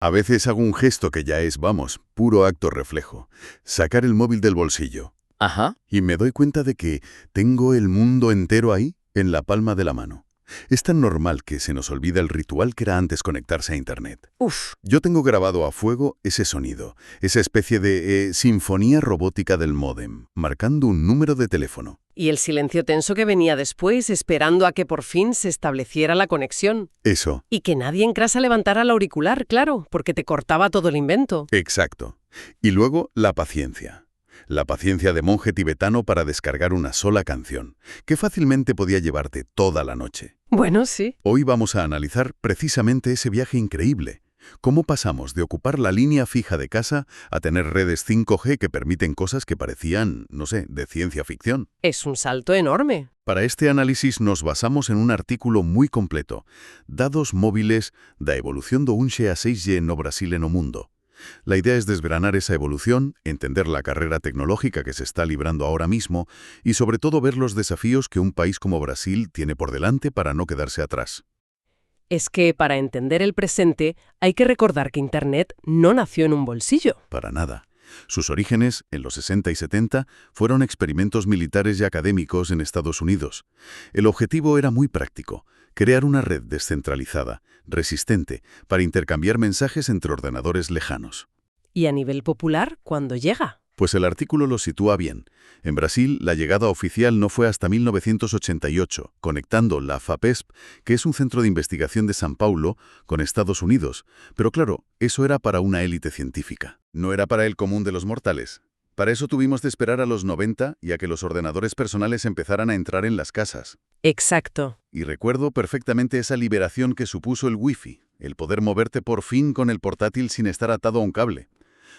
A veces hago un gesto que ya es, vamos, puro acto reflejo. Sacar el móvil del bolsillo. Ajá. Y me doy cuenta de que tengo el mundo entero ahí, en la palma de la mano. Es tan normal que se nos olvida el ritual que era antes conectarse a Internet. Uf. Yo tengo grabado a fuego ese sonido, esa especie de sinfonía robótica del módem, marcando un número de teléfono. Y el silencio tenso que venía después, esperando a que por fin se estableciera la conexión. Eso, Y que nadie en casa levantara el auricular, claro, porque te cortaba todo el invento. exacto. Y luego la paciencia. La paciencia de monje tibetano para descargar una sola canción, que fácilmente podía llevarte toda la noche. Bueno, sí. Hoy vamos a analizar precisamente ese viaje increíble. Cómo pasamos de ocupar la línea fija de casa a tener redes 5G que permiten cosas que parecían, no sé, de ciencia ficción. Es un salto enorme. Para este análisis nos basamos en un artículo muy completo, Dados móviles da evolución do 1G a 6G no Brasil e no mundo. La idea es desgranar esa evolución, entender la carrera tecnológica que se está librando ahora mismo y sobre todo ver los desafíos que un país como Brasil tiene por delante para no quedarse atrás. Es que para entender el presente hay que recordar que Internet no nació en un bolsillo. Para nada. Sus orígenes, en los 60 y 70, fueron experimentos militares y académicos en Estados Unidos. El objetivo era muy práctico: crear una red descentralizada, resistente, para intercambiar mensajes entre ordenadores lejanos. Y a nivel popular, ¿cuándo llega? Pues el artículo lo sitúa bien. En Brasil, la llegada oficial no fue hasta 1988, conectando la FAPESP, que es un centro de investigación de São Paulo, con Estados Unidos. Pero claro, eso era para una élite científica. No era para el común de los mortales. Para eso tuvimos de esperar a los 90 y a que los ordenadores personales empezaran a entrar en las casas. Exacto. Y recuerdo perfectamente esa liberación que supuso el Wi-Fi, el poder moverte por fin con el portátil sin estar atado a un cable.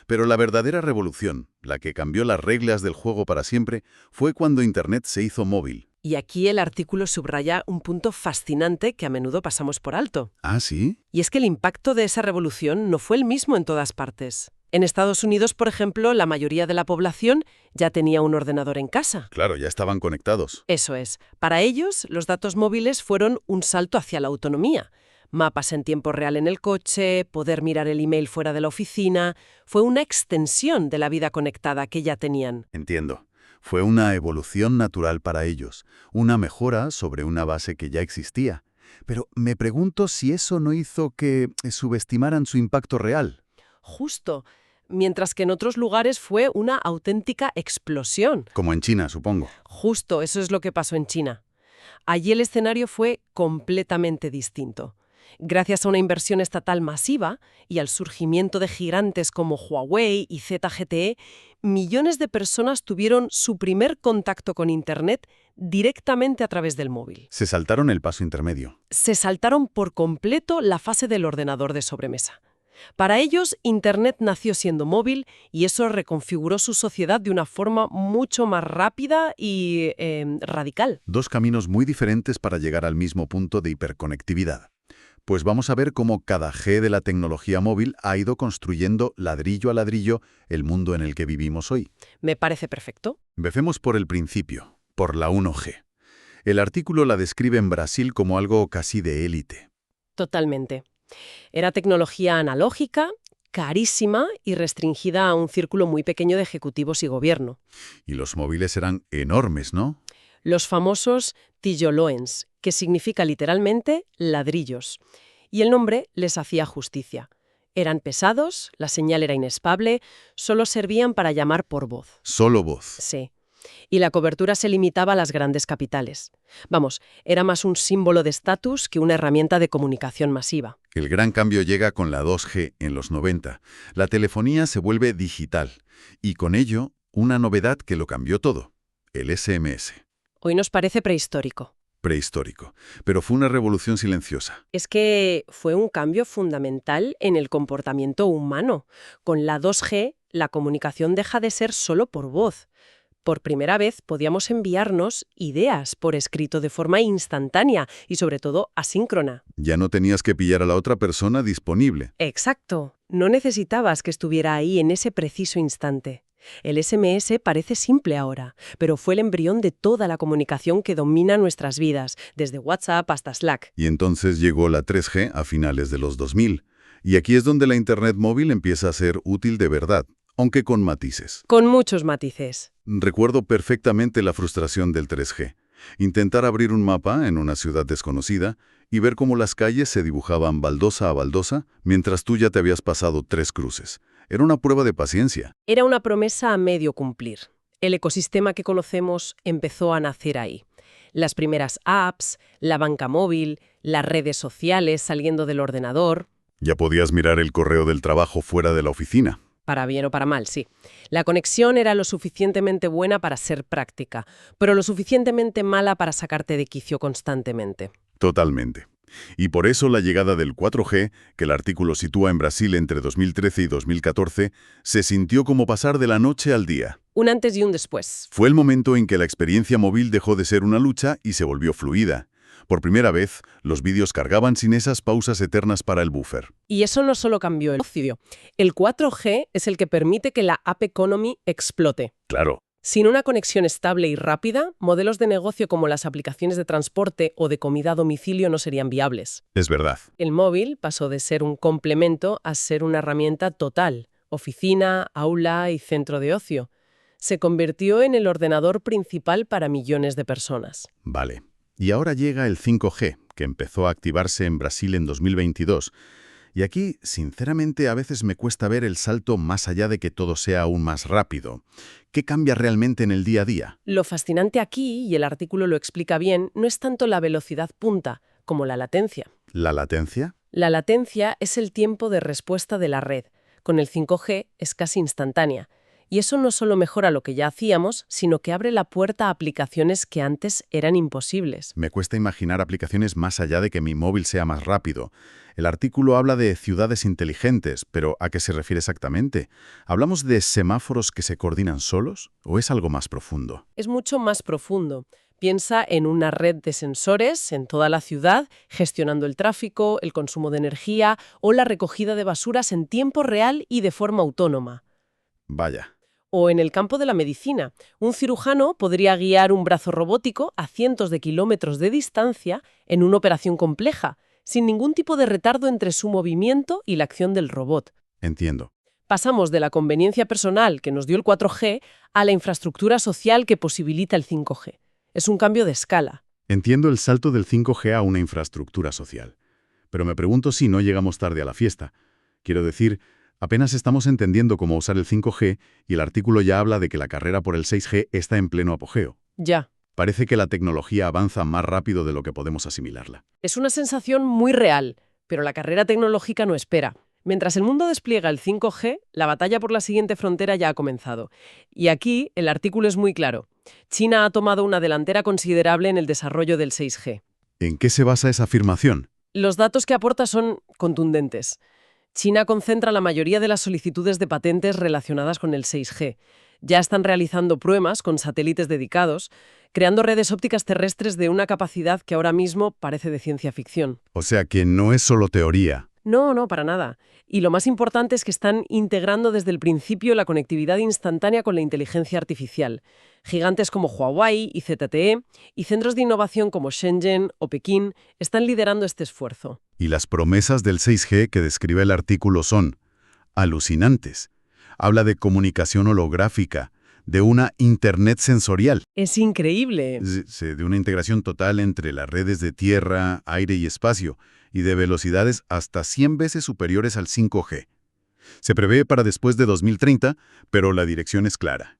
Pero la verdadera revolución, la que cambió las reglas del juego para siempre, fue cuando Internet se hizo móvil. Y aquí el artículo subraya un punto fascinante que a menudo pasamos por alto. ¿Ah, sí? Y es que el impacto de esa revolución no fue el mismo en todas partes. En Estados Unidos, por ejemplo, la mayoría de la población ya tenía un ordenador en casa. Claro, ya estaban conectados. Eso es. Para ellos, los datos móviles fueron un salto hacia la autonomía. Mapas en tiempo real en el coche, poder mirar el email fuera de la oficina, fue una extensión de la vida conectada que ya tenían. Entiendo. Fue una evolución natural para ellos, una mejora sobre una base que ya existía. Pero me pregunto si eso no hizo que subestimaran su impacto real. Justo. Mientras que en otros lugares fue una auténtica explosión. Como en China, supongo. Justo, eso es lo que pasó en China. Allí el escenario fue completamente distinto. Gracias a una inversión estatal masiva y al surgimiento de gigantes como Huawei y ZTE, millones de personas tuvieron su primer contacto con Internet directamente a través del móvil. Se saltaron el paso intermedio. Se saltaron por completo la fase del ordenador de sobremesa. Para ellos, Internet nació siendo móvil y eso reconfiguró su sociedad de una forma mucho más rápida y radical. Dos caminos muy diferentes para llegar al mismo punto de hiperconectividad. Pues vamos a ver cómo cada G de la tecnología móvil ha ido construyendo ladrillo a ladrillo el mundo en el que vivimos hoy. Me parece perfecto. Empecemos por el principio, por la 1G. El artículo la describe en Brasil como algo casi de élite. Totalmente. Era tecnología analógica, carísima y restringida a un círculo muy pequeño de ejecutivos y gobierno. Y los móviles eran enormes, ¿no? Los famosos tijoloens, que significa literalmente ladrillos. Y el nombre les hacía justicia. Eran pesados, la señal era inestable, solo servían para llamar por voz. Solo voz. Sí. Y la cobertura se limitaba a las grandes capitales. Vamos, era más un símbolo de estatus que una herramienta de comunicación masiva. El gran cambio llega con la 2G en los 90. La telefonía se vuelve digital. Y con ello, una novedad que lo cambió todo: el SMS. Hoy nos parece prehistórico. Prehistórico. Pero fue una revolución silenciosa. Es que fue un cambio fundamental en el comportamiento humano. Con la 2G, la comunicación deja de ser solo por voz. Por primera vez podíamos enviarnos ideas por escrito de forma instantánea y sobre todo asíncrona. Ya no tenías que pillar a la otra persona disponible. Exacto. No necesitabas que estuviera ahí en ese preciso instante. El SMS parece simple ahora, pero fue el embrión de toda la comunicación que domina nuestras vidas, desde WhatsApp hasta Slack. Y entonces llegó la 3G a finales de los 2000. Y aquí es donde la Internet móvil empieza a ser útil de verdad, aunque con matices. Con muchos matices. Recuerdo perfectamente la frustración del 3G. Intentar abrir un mapa en una ciudad desconocida y ver cómo las calles se dibujaban baldosa a baldosa mientras tú ya te habías pasado 3 cruces. Era una prueba de paciencia. Era una promesa a medio cumplir. El ecosistema que conocemos empezó a nacer ahí. Las primeras apps, la banca móvil, las redes sociales saliendo del ordenador. Ya podías mirar el correo del trabajo fuera de la oficina. Para bien o para mal, sí. La conexión era lo suficientemente buena para ser práctica, pero lo suficientemente mala para sacarte de quicio constantemente. Totalmente. Y por eso la llegada del 4G, que el artículo sitúa en Brasil entre 2013 y 2014, se sintió como pasar de la noche al día. Un antes y un después. Fue el momento en que la experiencia móvil dejó de ser una lucha y se volvió fluida. Por primera vez, los vídeos cargaban sin esas pausas eternas para el buffer. Y eso no solo cambió el ocio. El 4G es el que permite que la app economy explote. Claro. Sin una conexión estable y rápida, modelos de negocio como las aplicaciones de transporte o de comida a domicilio no serían viables. Es verdad. El móvil pasó de ser un complemento a ser una herramienta total. Oficina, aula y centro de ocio. Se convirtió en el ordenador principal para millones de personas. Vale. Y ahora llega el 5G, que empezó a activarse en Brasil en 2022. Y aquí, sinceramente, a veces me cuesta ver el salto más allá de que todo sea aún más rápido. ¿Qué cambia realmente en el día a día? Lo fascinante aquí, y el artículo lo explica bien, no es tanto la velocidad punta como la latencia. ¿La latencia? La latencia es el tiempo de respuesta de la red. Con el 5G es casi instantánea. Y eso no solo mejora lo que ya hacíamos, sino que abre la puerta a aplicaciones que antes eran imposibles. Me cuesta imaginar aplicaciones más allá de que mi móvil sea más rápido. El artículo habla de ciudades inteligentes, pero ¿a qué se refiere exactamente? ¿Hablamos de semáforos que se coordinan solos o es algo más profundo? Es mucho más profundo. Piensa en una red de sensores en toda la ciudad, gestionando el tráfico, el consumo de energía o la recogida de basuras en tiempo real y de forma autónoma. Vaya. O en el campo de la medicina, un cirujano podría guiar un brazo robótico a cientos de kilómetros de distancia en una operación compleja, sin ningún tipo de retardo entre su movimiento y la acción del robot. Entiendo. Pasamos de la conveniencia personal que nos dio el 4G a la infraestructura social que posibilita el 5G. Es un cambio de escala. Entiendo el salto del 5G a una infraestructura social. Pero me pregunto si no llegamos tarde a la fiesta. Quiero decir, apenas estamos entendiendo cómo usar el 5G y el artículo ya habla de que la carrera por el 6G está en pleno apogeo. Ya. Parece que la tecnología avanza más rápido de lo que podemos asimilarla. Es una sensación muy real, pero la carrera tecnológica no espera. Mientras el mundo despliega el 5G, la batalla por la siguiente frontera ya ha comenzado. Y aquí el artículo es muy claro. China ha tomado una delantera considerable en el desarrollo del 6G. ¿En qué se basa esa afirmación? Los datos que aporta son contundentes. China concentra la mayoría de las solicitudes de patentes relacionadas con el 6G. Ya están realizando pruebas con satélites dedicados, creando redes ópticas terrestres de una capacidad que ahora mismo parece de ciencia ficción. O sea que no es solo teoría. No, para nada. Y lo más importante es que están integrando desde el principio la conectividad instantánea con la inteligencia artificial. Gigantes como Huawei y ZTE y centros de innovación como Shenzhen o Pekín están liderando este esfuerzo. Y las promesas del 6G que describe el artículo son alucinantes. Habla de comunicación holográfica, de una Internet sensorial. Es increíble. De una integración total entre las redes de tierra, aire y espacio, y de velocidades hasta 100 veces superiores al 5G. Se prevé para después de 2030, pero la dirección es clara.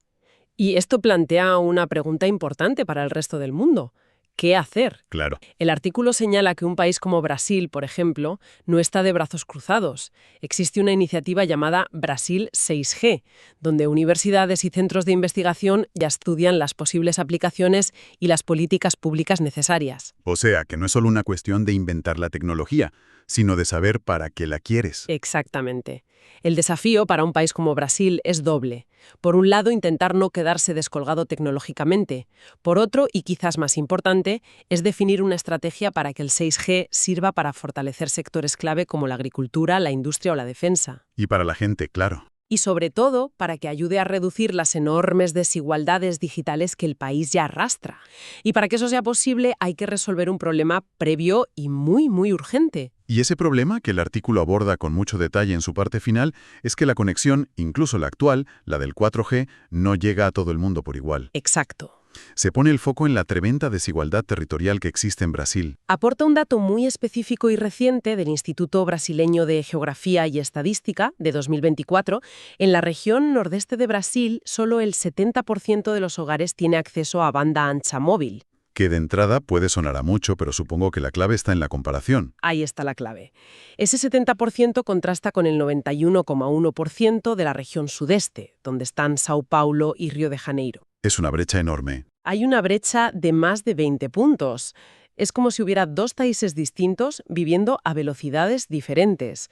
Y esto plantea una pregunta importante para el resto del mundo. ¿Qué hacer? Claro. El artículo señala que un país como Brasil, por ejemplo, no está de brazos cruzados. Existe una iniciativa llamada Brasil 6G, donde universidades y centros de investigación ya estudian las posibles aplicaciones y las políticas públicas necesarias. O sea, que no es solo una cuestión de inventar la tecnología, sino de saber para qué la quieres. Exactamente. El desafío para un país como Brasil es doble. Por un lado, intentar no quedarse descolgado tecnológicamente. Por otro, y quizás más importante, es definir una estrategia para que el 6G sirva para fortalecer sectores clave como la agricultura, la industria o la defensa. Y para la gente, claro. Y sobre todo, para que ayude a reducir las enormes desigualdades digitales que el país ya arrastra. Y para que eso sea posible, hay que resolver un problema previo y muy urgente. Y ese problema, que el artículo aborda con mucho detalle en su parte final, es que la conexión, incluso la actual, la del 4G, no llega a todo el mundo por igual. Exacto. Se pone el foco en la tremenda desigualdad territorial que existe en Brasil. Aporta un dato muy específico y reciente del Instituto Brasileño de Geografía y Estadística, de 2024. En la región nordeste de Brasil, solo el 70% de los hogares tiene acceso a banda ancha móvil. Que de entrada puede sonar a mucho, pero supongo que la clave está en la comparación. Ahí está la clave. Ese 70% contrasta con el 91,1% de la región sudeste, donde están Sao Paulo y Río de Janeiro. Es una brecha enorme. Hay una brecha de más de 20 puntos. Es como si hubiera dos países distintos viviendo a velocidades diferentes.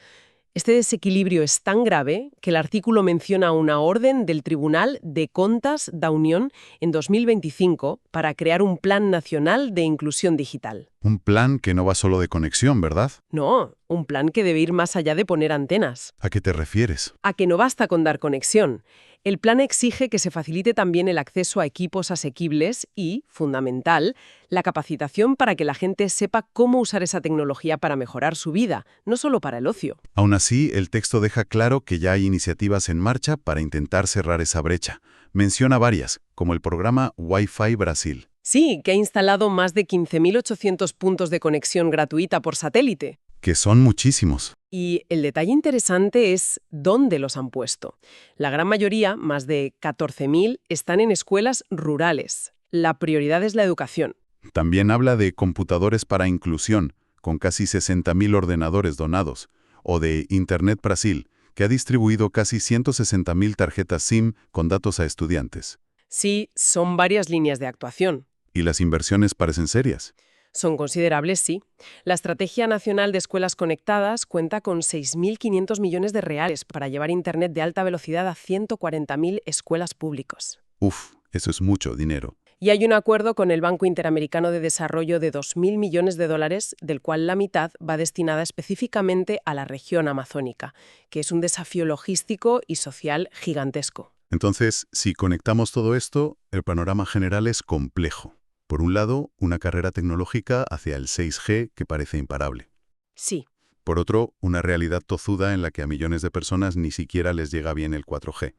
Este desequilibrio es tan grave que el artículo menciona una orden del Tribunal de Contas da Unión en 2025 para crear un plan nacional de inclusión digital. Un plan que no va solo de conexión, ¿verdad? No, un plan que debe ir más allá de poner antenas. ¿A qué te refieres? A que no basta con dar conexión. El plan exige que se facilite también el acceso a equipos asequibles y, fundamental, la capacitación para que la gente sepa cómo usar esa tecnología para mejorar su vida, no solo para el ocio. Aún así, el texto deja claro que ya hay iniciativas en marcha para intentar cerrar esa brecha. Menciona varias, como el programa Wi-Fi Brasil. Sí, que ha instalado más de 15.800 puntos de conexión gratuita por satélite. Que son muchísimos. Y el detalle interesante es dónde los han puesto. La gran mayoría, más de 14.000, están en escuelas rurales. La prioridad es la educación. También habla de computadores para inclusión, con casi 60.000 ordenadores donados, o de Internet Brasil, que ha distribuido casi 160.000 tarjetas SIM con datos a estudiantes. Sí, son varias líneas de actuación. Y las inversiones parecen serias. Son considerables, sí. La Estrategia Nacional de Escuelas Conectadas cuenta con 6.500 millones de reales para llevar Internet de alta velocidad a 140.000 escuelas públicas. Uf, eso es mucho dinero. Y hay un acuerdo con el Banco Interamericano de Desarrollo de 2.000 millones de dólares, del cual la mitad va destinada específicamente a la región amazónica, que es un desafío logístico y social gigantesco. Entonces, si conectamos todo esto, el panorama general es complejo. Por un lado, una carrera tecnológica hacia el 6G que parece imparable. Sí. Por otro, una realidad tozuda en la que a millones de personas ni siquiera les llega bien el 4G.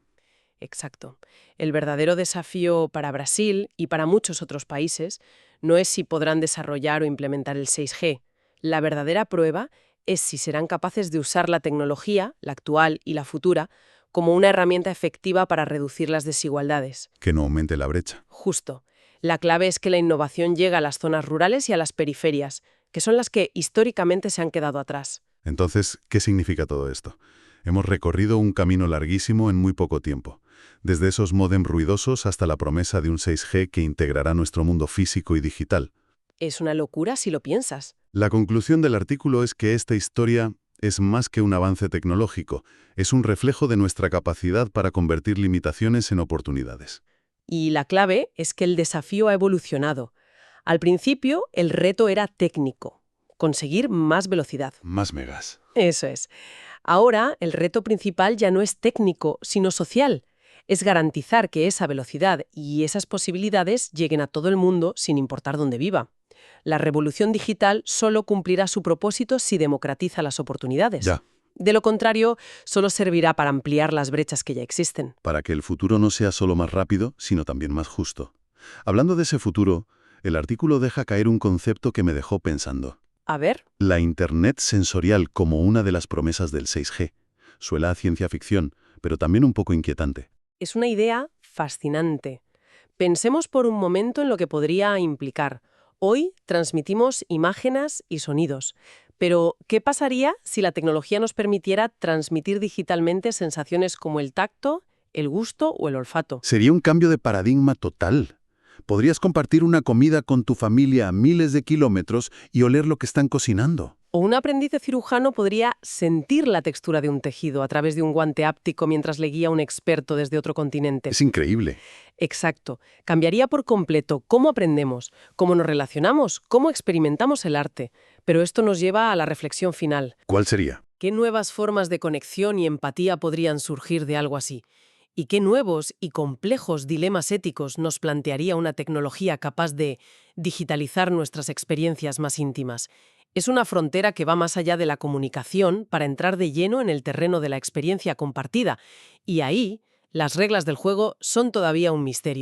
Exacto. El verdadero desafío para Brasil y para muchos otros países no es si podrán desarrollar o implementar el 6G. La verdadera prueba es si serán capaces de usar la tecnología, la actual y la futura, como una herramienta efectiva para reducir las desigualdades. Que no aumente la brecha. Justo. La clave es que la innovación llega a las zonas rurales y a las periferias, que son las que históricamente se han quedado atrás. Entonces, ¿qué significa todo esto? Hemos recorrido un camino larguísimo en muy poco tiempo. Desde esos módem ruidosos hasta la promesa de un 6G que integrará nuestro mundo físico y digital. Es una locura si lo piensas. La conclusión del artículo es que esta historia es más que un avance tecnológico, es un reflejo de nuestra capacidad para convertir limitaciones en oportunidades. Y la clave es que el desafío ha evolucionado. Al principio, el reto era técnico, conseguir más velocidad. Más megas. Eso es. Ahora, el reto principal ya no es técnico, sino social. Es garantizar que esa velocidad y esas posibilidades lleguen a todo el mundo sin importar dónde viva. La revolución digital solo cumplirá su propósito si democratiza las oportunidades. Ya. De lo contrario, solo servirá para ampliar las brechas que ya existen. Para que el futuro no sea solo más rápido, sino también más justo. Hablando de ese futuro, el artículo deja caer un concepto que me dejó pensando. A ver. La Internet sensorial como una de las promesas del 6G. Suena a ciencia ficción, pero también un poco inquietante. Es una idea fascinante. Pensemos por un momento en lo que podría implicar. Hoy transmitimos imágenes y sonidos. Pero, ¿qué pasaría si la tecnología nos permitiera transmitir digitalmente sensaciones como el tacto, el gusto o el olfato? Sería un cambio de paradigma total. Podrías compartir una comida con tu familia a miles de kilómetros y oler lo que están cocinando. O un aprendiz de cirujano podría sentir la textura de un tejido a través de un guante áptico mientras le guía a un experto desde otro continente. Es increíble. Exacto. Cambiaría por completo cómo aprendemos, cómo nos relacionamos, cómo experimentamos el arte. Pero esto nos lleva a la reflexión final. ¿Cuál sería? ¿Qué nuevas formas de conexión y empatía podrían surgir de algo así? ¿Y qué nuevos y complejos dilemas éticos nos plantearía una tecnología capaz de digitalizar nuestras experiencias más íntimas? Es una frontera que va más allá de la comunicación para entrar de lleno en el terreno de la experiencia compartida, y ahí las reglas del juego son todavía un misterio.